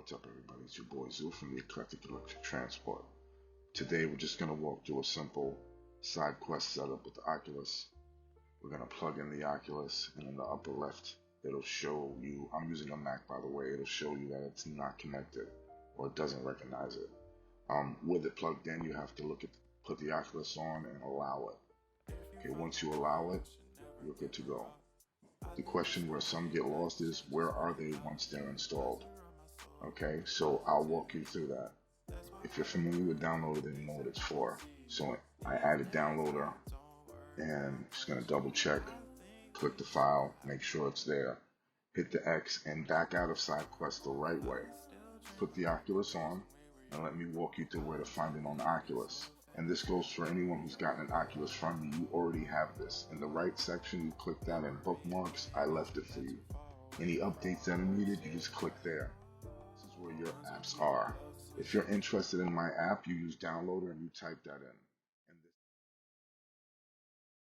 What's up, everybody? It's your boy Zoo from the Eclectic Electric Transport. Today, we're just going to walk through a simple side quest setup with the Oculus. We're going to plug in the Oculus, and in the upper left, it'll show you, I'm using a Mac by the way, it'll show you that it's not connected or it doesn't recognize it. With it plugged in, you have to put the Oculus on and allow it. Okay, once you allow it, you're good to go. The question where some get lost is, where are they once they're installed? Okay, so I'll walk you through that. If you're familiar with Downloader, then you know what it's for. So I added Downloader, and just going to double check, click the file, make sure it's there, hit the X, and back out of SideQuest the right way. Put the Oculus on, and let me walk you through where to find it on the Oculus. And this goes for anyone who's gotten an Oculus from me. You already have this. In the right section, you click that, and bookmarks, I left it for you. Any updates that are needed, you just click there. This is where your apps are. If you're interested in my app, you use Downloader and you type that in.